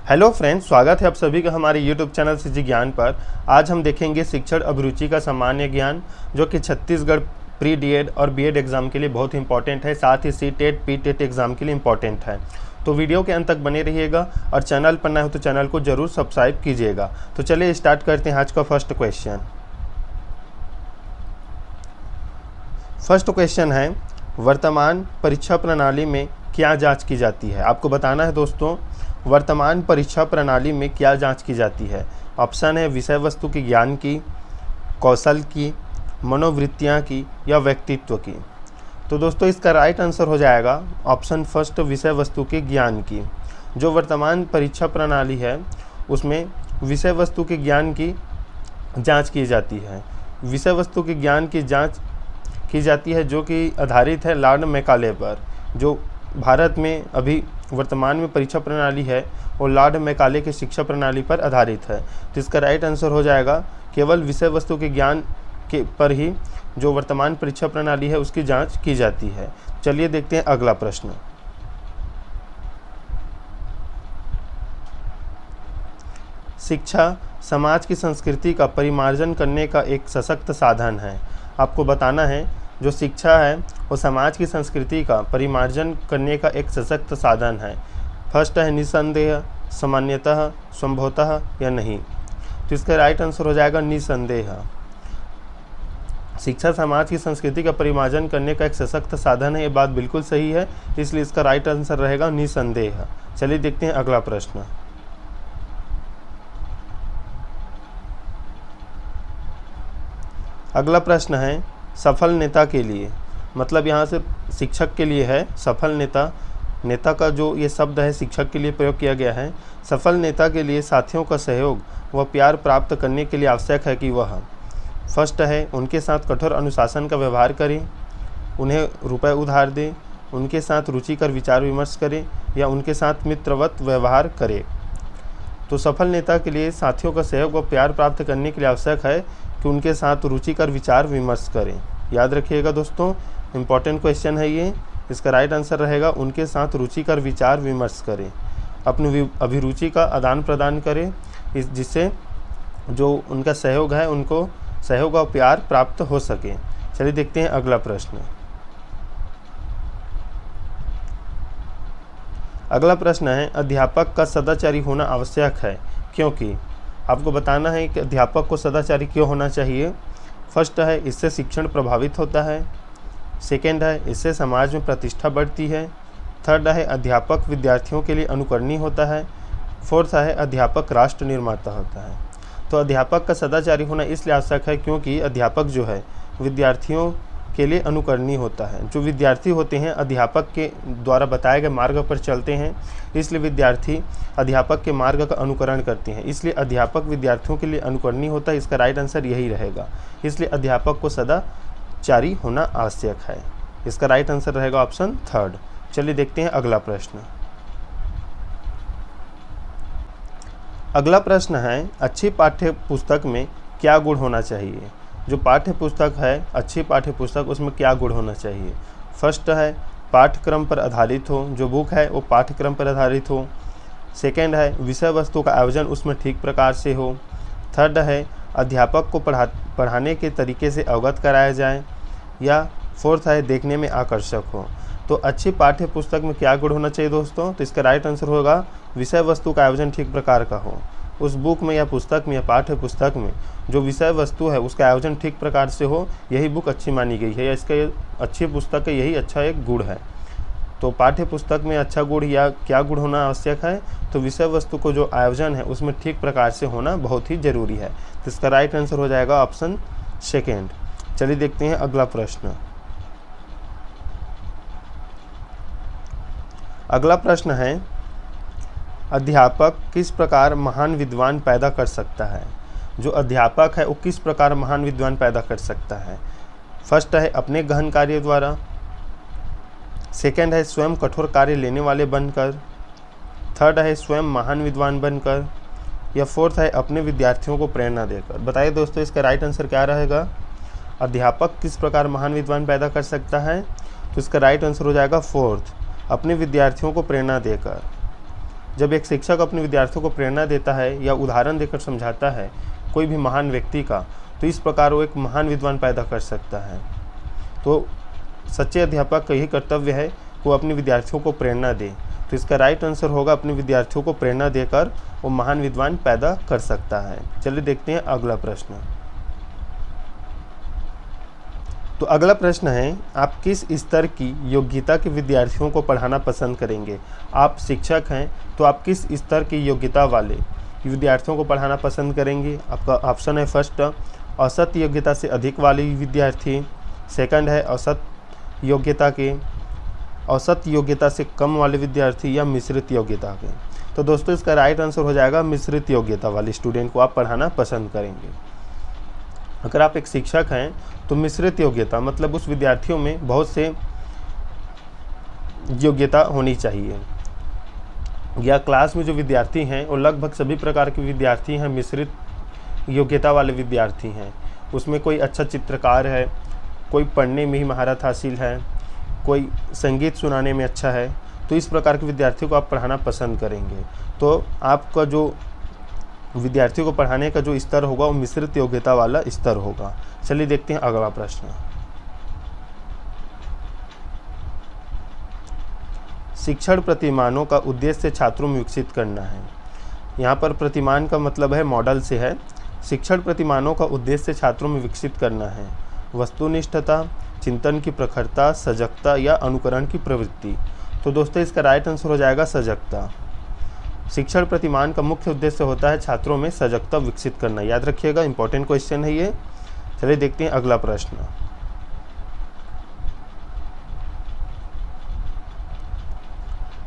Hello friends, स्वागत है आप सभी का हमारे यूट्यूब चैनल सीजी ज्ञान पर। आज हम देखेंगे शिक्षण अभिरुचि का सामान्य ज्ञान, जो कि छत्तीसगढ़ प्री डीएड और बीएड एग्ज़ाम के लिए बहुत ही इंपॉर्टेंट है, साथ ही सीटेट पीटेट एग्ज़ाम के लिए इंपॉर्टेंट है। तो वीडियो के अंत तक बने रहिएगा और चैनल पर नए हो तो चैनल को ज़रूर सब्सक्राइब कीजिएगा। तो चलिए स्टार्ट करते हैं आज का फर्स्ट क्वेश्चन है, वर्तमान परीक्षा प्रणाली में क्या जांच की जाती है। आपको बताना है दोस्तों, वर्तमान परीक्षा प्रणाली में क्या जांच की जाती है। ऑप्शन है विषय वस्तु की ज्ञान की, कौशल की, मनोवृत्तियाँ की या व्यक्तित्व की। तो दोस्तों इसका राइट आंसर हो जाएगा ऑप्शन फर्स्ट, विषय वस्तु के ज्ञान की। जो वर्तमान परीक्षा प्रणाली है उसमें विषय वस्तु के ज्ञान की जांच की जाती है। विषय वस्तु के ज्ञान की जांच की जाती है जो कि आधारित है लॉर्ड मैकाले पर। जो भारत में अभी वर्तमान में परीक्षा प्रणाली है वो लॉर्ड मैकाले की शिक्षा प्रणाली पर आधारित है। तो इसका राइट आंसर हो जाएगा केवल विषय वस्तु के ज्ञान के पर ही जो वर्तमान परीक्षा प्रणाली है उसकी जांच की जाती है। चलिए देखते हैं अगला प्रश्न। शिक्षा समाज की संस्कृति का परिमार्जन करने का एक सशक्त साधन है। आपको बताना है जो शिक्षा है वो समाज की संस्कृति का परिमार्जन करने का एक सशक्त साधन है। फर्स्ट है निसंदेह, सामान्यतः, संभवतः या नहीं। तो इसका राइट आंसर हो जाएगा निसंदेह। शिक्षा समाज की संस्कृति का परिमार्जन करने का एक सशक्त साधन है, ये बात बिल्कुल सही है, इसलिए इसका राइट आंसर रहेगा निसंदेह। चलिए देखते हैं अगला प्रश्न। अगला प्रश्न है सफल नेता के लिए, मतलब यहाँ से शिक्षक के लिए है। सफल नेता, नेता का जो ये शब्द है शिक्षक के लिए प्रयोग किया गया है। सफल नेता के लिए साथियों का सहयोग व प्यार प्राप्त करने के लिए आवश्यक है कि वह फर्स्ट है उनके साथ कठोर अनुशासन का व्यवहार करें, उन्हें रुपए उधार दें, उनके साथ रुचिकर विचार विमर्श करें या उनके साथ मित्रवत व्यवहार करें। तो सफल नेता के लिए साथियों का सहयोग व प्यार प्राप्त करने के लिए आवश्यक है कि उनके साथ रुचिकर विचार विमर्श करें। याद रखिएगा दोस्तों, इम्पॉर्टेंट क्वेश्चन है ये। इसका राइट आंसर रहेगा उनके साथ रुचिकर विचार विमर्श करें, अपनी अभिरुचि का आदान प्रदान करें, जिससे जो उनका सहयोग है उनको सहयोग और प्यार प्राप्त हो सके। चलिए देखते हैं अगला प्रश्न। अगला प्रश्न है अध्यापक का सदाचारी होना आवश्यक है क्योंकि। आपको बताना है कि अध्यापक को सदाचारी क्यों होना चाहिए। फर्स्ट है इससे शिक्षण प्रभावित होता है, सेकेंड है इससे समाज में प्रतिष्ठा बढ़ती है, थर्ड है अध्यापक विद्यार्थियों के लिए अनुकरणीय होता है, फोर्थ है अध्यापक राष्ट्र निर्माता होता है। तो अध्यापक का सदाचारी होना इसलिए आवश्यक है क्योंकि अध्यापक जो है विद्यार्थियों के लिए अनुकरणीय होता है। जो विद्यार्थी होते हैं अध्यापक के द्वारा बताए गए मार्ग पर चलते हैं, इसलिए विद्यार्थी अध्यापक के मार्ग का अनुकरण करते हैं, इसलिए अध्यापक विद्यार्थियों के लिए अनुकरणीय होता है। इसका राइट आंसर यही रहेगा, इसलिए अध्यापक को सदाचारी होना आवश्यक है। इसका राइट आंसर रहेगा ऑप्शन थर्ड। चलिए देखते हैं अगला प्रश्न। अगला प्रश्न है अच्छी पाठ्य पुस्तक में क्या गुण होना चाहिए। जो पाठ्य पुस्तक है, अच्छी पाठ्य पुस्तक, उसमें क्या गुण होना चाहिए। फर्स्ट है पाठ्यक्रम पर आधारित हो, जो बुक है वो पाठ्यक्रम पर आधारित हो। सेकेंड है विषय वस्तु का आयोजन उसमें ठीक प्रकार से हो। थर्ड है अध्यापक को पढ़ाने के तरीके से अवगत कराया जाए, या फोर्थ है देखने में आकर्षक हो। तो अच्छी पाठ्य पुस्तक में क्या गुण होना चाहिए दोस्तों, तो इसका राइट आंसर होगा विषय वस्तु का आयोजन ठीक प्रकार का हो। उस बुक में या पुस्तक में या पाठ्य पुस्तक में जो विषय वस्तु है उसका आयोजन ठीक प्रकार से हो, यही बुक अच्छी मानी गई है, या इसका अच्छी पुस्तक है, यही अच्छा एक गुण है। तो पाठ्य पुस्तक में अच्छा गुण या क्या गुण होना आवश्यक है, तो विषय वस्तु को जो आयोजन है उसमें ठीक प्रकार से होना बहुत ही जरूरी है। तो इसका राइट आंसर हो जाएगा ऑप्शन सेकेंड। चलिए देखते हैं अगला प्रश्न। अगला प्रश्न है अध्यापक किस प्रकार महान विद्वान पैदा कर सकता है। जो अध्यापक है वो किस प्रकार महान विद्वान पैदा कर सकता है। फर्स्ट है अपने गहन कार्य द्वारा, सेकेंड है स्वयं कठोर कार्य लेने वाले बनकर, थर्ड है स्वयं महान विद्वान बनकर, या फोर्थ है अपने विद्यार्थियों को प्रेरणा देकर। बताइए दोस्तों इसका राइट आंसर क्या रहेगा। अध्यापक किस प्रकार महान विद्वान पैदा कर सकता है, तो इसका राइट आंसर हो जाएगा फोर्थ, अपने विद्यार्थियों को प्रेरणा देकर। जब एक शिक्षक अपने विद्यार्थियों को प्रेरणा देता है या उदाहरण देकर समझाता है कोई भी महान व्यक्ति का, तो इस प्रकार वो एक महान विद्वान पैदा कर सकता है। तो सच्चे अध्यापक का यही कर्तव्य है कि वो अपने विद्यार्थियों को प्रेरणा दे। तो इसका राइट आंसर होगा अपने विद्यार्थियों को प्रेरणा देकर वो महान विद्वान पैदा कर सकता है। चलिए देखते हैं अगला प्रश्न। तो अगला प्रश्न है, आप किस स्तर की योग्यता के विद्यार्थियों को पढ़ाना पसंद करेंगे? आप शिक्षक हैं तो आप किस स्तर की योग्यता वाले विद्यार्थियों को पढ़ाना पसंद करेंगे? आपका ऑप्शन है फर्स्ट, औसत योग्यता से अधिक वाले विद्यार्थी। सेकंड है औसत योग्यता से कम वाले विद्यार्थी, या मिश्रित योग्यता के। तो दोस्तों इसका राइट आंसर हो जाएगा मिश्रित योग्यता वाले स्टूडेंट को आप पढ़ाना पसंद करेंगे। अगर आप एक शिक्षक हैं तो मिश्रित योग्यता मतलब उस विद्यार्थियों में बहुत से योग्यता होनी चाहिए, या क्लास में जो विद्यार्थी हैं वो लगभग सभी प्रकार के विद्यार्थी हैं, मिश्रित योग्यता वाले विद्यार्थी हैं। उसमें कोई अच्छा चित्रकार है, कोई पढ़ने में ही महारत हासिल है, कोई संगीत सुनाने में अच्छा है, तो इस प्रकार के विद्यार्थियों को आप पढ़ाना पसंद करेंगे। तो आपका जो विद्यार्थियों को पढ़ाने का जो स्तर होगा वो मिश्रित योग्यता वाला स्तर होगा। चलिए देखते हैं अगला प्रश्न। शिक्षण प्रतिमानों का उद्देश्य छात्रों में विकसित करना है। यहाँ पर प्रतिमान का मतलब है मॉडल से है। शिक्षण प्रतिमानों का उद्देश्य छात्रों में विकसित करना है वस्तुनिष्ठता, चिंतन की प्रखरता, सजगता या अनुकरण की प्रवृत्ति। तो दोस्तों इसका राइट आंसर हो जाएगा सजगता। शिक्षण प्रतिमान का मुख्य उद्देश्य होता है छात्रों में सजगता विकसित करना। याद रखिएगा, इंपॉर्टेंट क्वेश्चन है ये। चलिए देखते हैं अगला प्रश्न।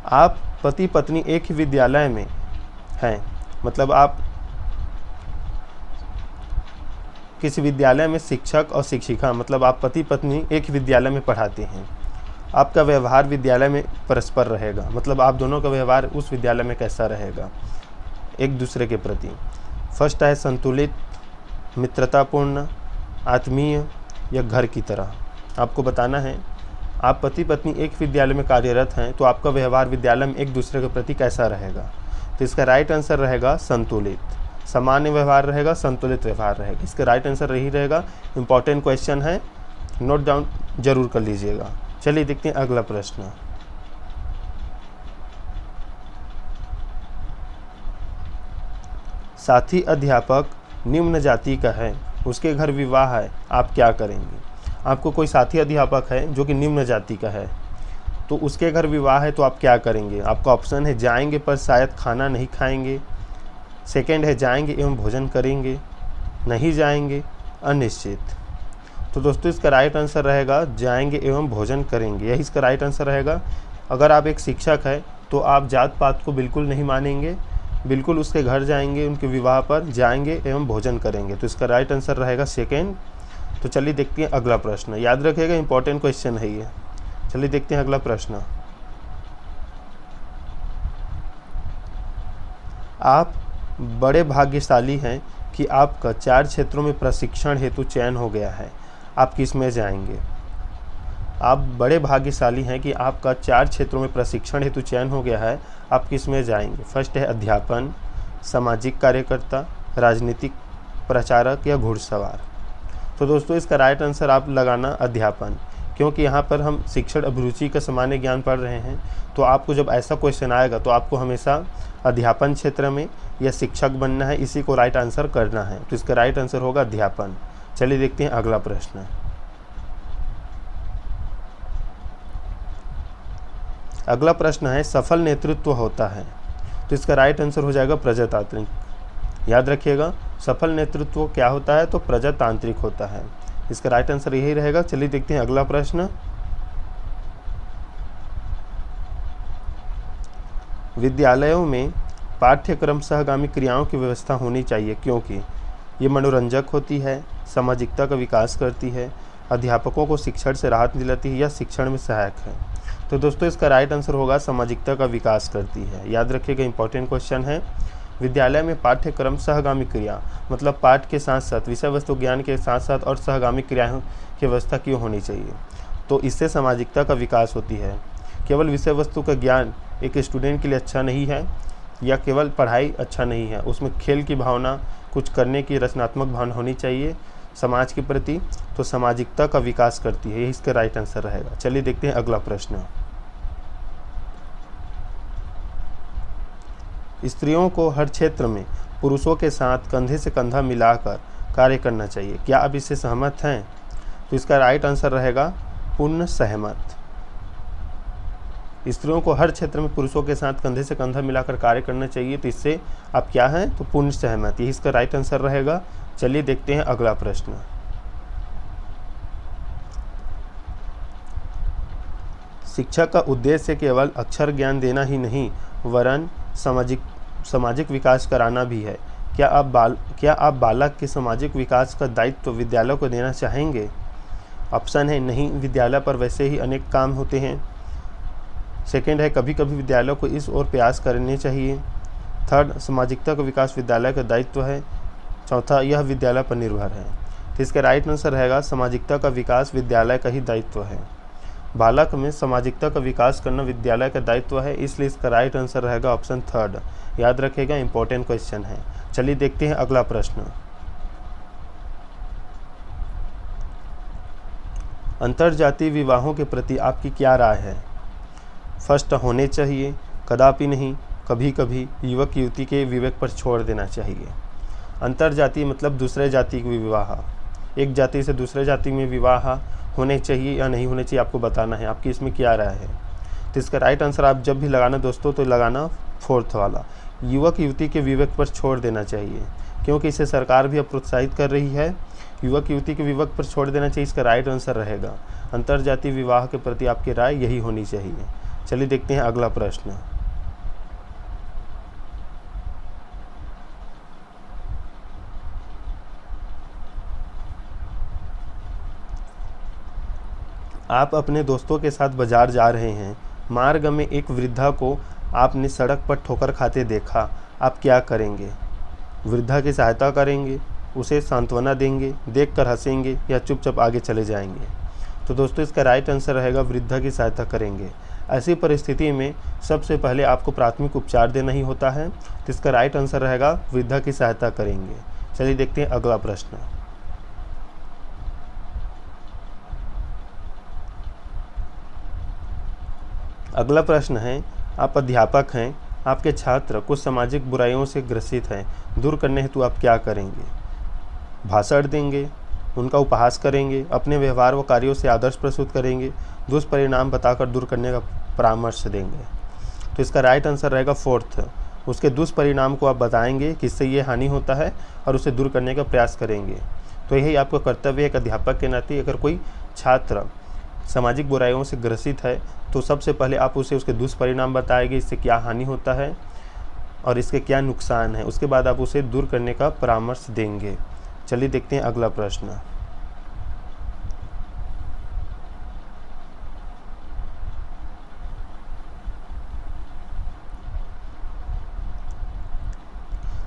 आप पति पत्नी एक ही विद्यालय में हैं, मतलब आप किसी विद्यालय में शिक्षक और शिक्षिका, मतलब आप पति पत्नी एक विद्यालय में पढ़ाते हैं। आपका व्यवहार विद्यालय में परस्पर रहेगा, मतलब आप दोनों का व्यवहार उस विद्यालय में कैसा रहेगा एक दूसरे के प्रति। फर्स्ट है संतुलित, मित्रतापूर्ण, आत्मीय या घर की तरह। आपको बताना है आप पति पत्नी एक विद्यालय में कार्यरत हैं तो आपका व्यवहार विद्यालय में एक दूसरे के प्रति कैसा रहेगा? तो इसका राइट आंसर रहेगा संतुलित। सामान्य व्यवहार रहेगा, संतुलित व्यवहार रहेगा। इसका राइट आंसर यही रहेगा। इंपॉर्टेंट क्वेश्चन है, नोट डाउन जरूर कर लीजिएगा। चलिए देखते हैं अगला प्रश्न। साथी अध्यापक निम्न जाति का है, उसके घर विवाह है, आप क्या करेंगे? आपको कोई साथी अध्यापक है जो कि निम्न जाति का है, तो उसके घर विवाह है तो आप क्या करेंगे? आपका ऑप्शन है जाएंगे पर शायद खाना नहीं खाएंगे, सेकंड है जाएंगे एवं भोजन करेंगे, नहीं जाएंगे, अनिश्चित। तो दोस्तों इसका राइट आंसर रहेगा जाएंगे एवं भोजन करेंगे, यही इसका राइट आंसर रहेगा। अगर आप एक शिक्षक है तो आप जात पात को बिल्कुल नहीं मानेंगे, बिल्कुल उसके घर जाएंगे, उनके विवाह पर जाएंगे एवं भोजन करेंगे। तो इसका राइट आंसर रहेगा सेकेंड। तो चलिए देखते हैं अगला प्रश्न। याद रखिएगा, इंपॉर्टेंट क्वेश्चन है ये। चलिए देखते हैं अगला प्रश्न। आप बड़े भाग्यशाली हैं कि आपका 4 क्षेत्रों में प्रशिक्षण हेतु चयन हो गया है, आप किस में जाएंगे? आप बड़े भाग्यशाली हैं कि आपका 4 क्षेत्रों में प्रशिक्षण हेतु चयन हो गया है, आप किस में जाएंगे? फर्स्ट है अध्यापन, सामाजिक कार्यकर्ता, राजनीतिक प्रचारक या घुड़सवार। तो दोस्तों इसका राइट आंसर आप लगाना अध्यापन, क्योंकि यहाँ पर हम शिक्षण अभिरुचि का सामान्य ज्ञान पढ़ रहे हैं। तो आपको जब ऐसा क्वेश्चन आएगा तो आपको हमेशा अध्यापन क्षेत्र में या शिक्षक बनना है, इसी को राइट आंसर करना है। तो इसका राइट आंसर होगा अध्यापन। चलिए देखते हैं अगला प्रश्न। अगला प्रश्न है सफल नेतृत्व होता है, तो इसका राइट आंसर हो जाएगा प्रजातांत्रिक। याद रखिएगा, सफल नेतृत्व क्या होता है? तो प्रजातांत्रिक होता है। इसका राइट आंसर यही रहेगा। चलिए देखते हैं अगला प्रश्न। विद्यालयों में पाठ्यक्रम सहगामी क्रियाओं की व्यवस्था होनी चाहिए, क्योंकि ये मनोरंजक होती है, सामाजिकता का विकास करती है, अध्यापकों को शिक्षण से राहत दिलाती है या शिक्षण में सहायक है। तो दोस्तों इसका राइट आंसर होगा सामाजिकता का विकास करती है। याद रखिएगा, इंपॉर्टेंट क्वेश्चन है। विद्यालय में पाठ्यक्रम सहगामी क्रिया मतलब पाठ के साथ साथ विषय वस्तु ज्ञान के साथ साथ और सहगामी क्रियाओं की व्यवस्था क्यों होनी चाहिए? तो इससे सामाजिकता का विकास होती है। केवल विषय वस्तु का ज्ञान एक स्टूडेंट के लिए अच्छा नहीं है, या केवल पढ़ाई अच्छा नहीं है, उसमें खेल की भावना, कुछ करने की रचनात्मक भावना होनी चाहिए समाज के प्रति, तो सामाजिकता का विकास करती है। यही इसका राइट आंसर रहेगा। चलिए देखते हैं अगला प्रश्न। स्त्रियों को हर क्षेत्र में पुरुषों के साथ कंधे से कंधा मिलाकर कार्य करना चाहिए। क्या आप इससे सहमत हैं? तो इसका राइट आंसर रहेगा पूर्ण सहमत। स्त्रियों को हर क्षेत्र में पुरुषों के साथ कंधे से कंधा मिलाकर कार्य करना चाहिए, तो इससे आप क्या हैं? तो पूर्ण सहमत। यही इसका राइट आंसर रहेगा। चलिए देखते हैं अगला प्रश्न। शिक्षा का उद्देश्य केवल अक्षर ज्ञान देना ही नहीं वरन सामाजिक विकास कराना भी है। क्या आप बालक के सामाजिक विकास का दायित्व विद्यालय को देना चाहेंगे? ऑप्शन है नहीं, विद्यालय पर वैसे ही अनेक काम होते हैं। सेकंड है कभी कभी विद्यालय को इस ओर प्रयास करने चाहिए। थर्ड, सामाजिकता का विकास विद्यालय का दायित्व है। चौथा, यह विद्यालय पर निर्भर है। तो इसका राइट आंसर रहेगा सामाजिकता का विकास विद्यालय का ही दायित्व है। बालक में सामाजिकता का विकास करना विद्यालय का दायित्व है, इसलिए इसका राइट आंसर रहेगा ऑप्शन थर्ड। याद रखिएगा, इंपॉर्टेंट क्वेश्चन है। चलिए देखते हैं अगला प्रश्न। अंतरजातीय विवाहों के प्रति आपकी क्या राय है? फर्स्ट, होने चाहिए, कदापि नहीं, कभी कभी, युवक युवती के विवेक पर छोड़ देना चाहिए। अंतरजातीय मतलब दूसरे जाति के विवाह, एक जाति से दूसरे जाति में विवाह होने चाहिए या नहीं होने चाहिए, आपको बताना है। आपकी इसमें क्या राय है? तो इसका राइट आंसर आप जब भी लगाना दोस्तों तो लगाना फोर्थ वाला, युवक युवती के विवेक पर छोड़ देना चाहिए, क्योंकि इसे सरकार भी अब प्रोत्साहित कर रही है। युवक युवती के विवेक पर छोड़ देना चाहिए, इसका राइट आंसर रहेगा। अंतरजातीय विवाह के प्रति आपकी राय यही होनी चाहिए। चलिए देखते हैं अगला प्रश्न। आप अपने दोस्तों के साथ बाजार जा रहे हैं, मार्ग में एक वृद्धा को आपने सड़क पर ठोकर खाते देखा, आप क्या करेंगे? वृद्धा की सहायता करेंगे, उसे सांत्वना देंगे, देखकर हंसेंगे या चुपचाप आगे चले जाएंगे? तो दोस्तों इसका राइट आंसर रहेगा वृद्धा की सहायता करेंगे। ऐसी परिस्थिति में सबसे पहले आपको प्राथमिक उपचार देना ही होता है, तो इसका राइट आंसर रहेगा वृद्धा की सहायता करेंगे। चलिए देखते हैं अगला प्रश्न। अगला प्रश्न है, आप अध्यापक हैं, आपके छात्र कुछ सामाजिक बुराइयों से ग्रसित हैं, दूर करने हेतु आप क्या करेंगे? भाषण देंगे, उनका उपहास करेंगे, अपने व्यवहार व कार्यों से आदर्श प्रस्तुत करेंगे, दुष्परिणाम बताकर दूर करने का परामर्श देंगे? तो इसका राइट आंसर रहेगा फोर्थ, उसके दुष्परिणाम को आप बताएंगे किससे ये हानि होता है और उसे दूर करने का प्रयास करेंगे। तो यही आपका कर्तव्य है एक अध्यापक के नाते। अगर कोई छात्र सामाजिक बुराइयों से ग्रसित है तो सबसे पहले आप उसे उसके दुष्परिणाम बताएंगे, इससे क्या हानि होता है और इसके क्या नुकसान है, उसके बाद आप उसे दूर करने का परामर्श देंगे। चलिए देखते हैं अगला प्रश्न।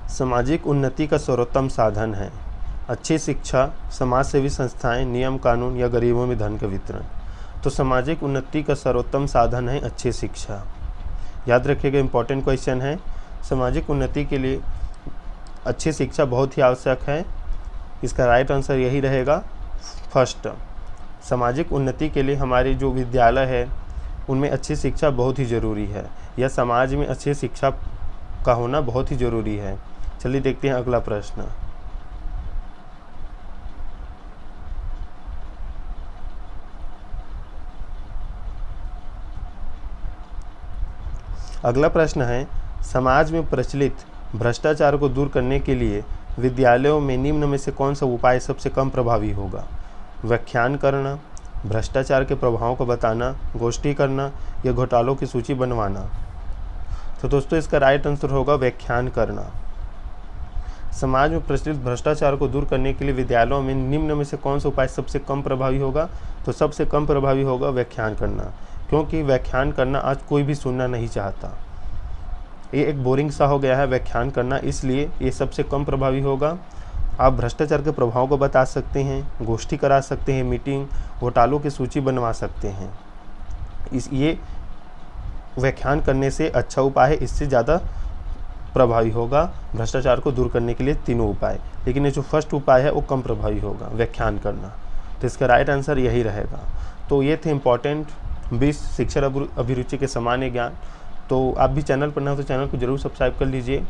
सामाजिक उन्नति का सर्वोत्तम साधन है अच्छी शिक्षा, समाज सेवी संस्थाएं, नियम कानून या गरीबों में धन का वितरण। तो सामाजिक उन्नति का सर्वोत्तम साधन है अच्छी शिक्षा। याद रखिएगा, इंपॉर्टेंट क्वेश्चन है। सामाजिक उन्नति के लिए अच्छी शिक्षा बहुत ही आवश्यक है, इसका राइट आंसर यही रहेगा फर्स्ट। सामाजिक उन्नति के लिए हमारे जो विद्यालय है उनमें अच्छी शिक्षा बहुत ही ज़रूरी है, या समाज में अच्छी शिक्षा का होना बहुत ही ज़रूरी है। चलिए देखते हैं अगला प्रश्न। अगला प्रश्न है, समाज में प्रचलित भ्रष्टाचार को दूर करने के लिए विद्यालयों में निम्न में से कौन सा उपाय सबसे कम प्रभावी होगा? व्याख्यान करना, भ्रष्टाचार के प्रभावों को बताना, गोष्ठी करना या घोटालों की सूची बनवाना? तो दोस्तों इसका राइट आंसर होगा व्याख्यान करना। समाज में प्रचलित भ्रष्टाचार को दूर करने के लिए विद्यालयों में निम्न में से कौन सा उपाय सबसे कम प्रभावी होगा? तो सबसे कम प्रभावी होगा व्याख्यान करना, क्योंकि व्याख्यान करना आज कोई भी सुनना नहीं चाहता। ये एक बोरिंग सा हो गया है व्याख्यान करना, इसलिए ये सबसे कम प्रभावी होगा। आप भ्रष्टाचार के प्रभाव को बता सकते हैं, गोष्ठी करा सकते हैं, मीटिंग, घोटालों की सूची बनवा सकते हैं। ये व्याख्यान करने से अच्छा उपाय है, इससे ज़्यादा प्रभावी होगा भ्रष्टाचार को दूर करने के लिए तीनों उपाय, लेकिन ये जो फर्स्ट उपाय है वो कम प्रभावी होगा, व्याख्यान करना। तो इसका राइट आंसर यही रहेगा। तो ये थे इंपॉर्टेंट 20 शिक्षण अभिरुचि के सामान्य ज्ञान। तो आप भी चैनल पर ना हो तो चैनल को जरूर सब्सक्राइब कर लीजिए।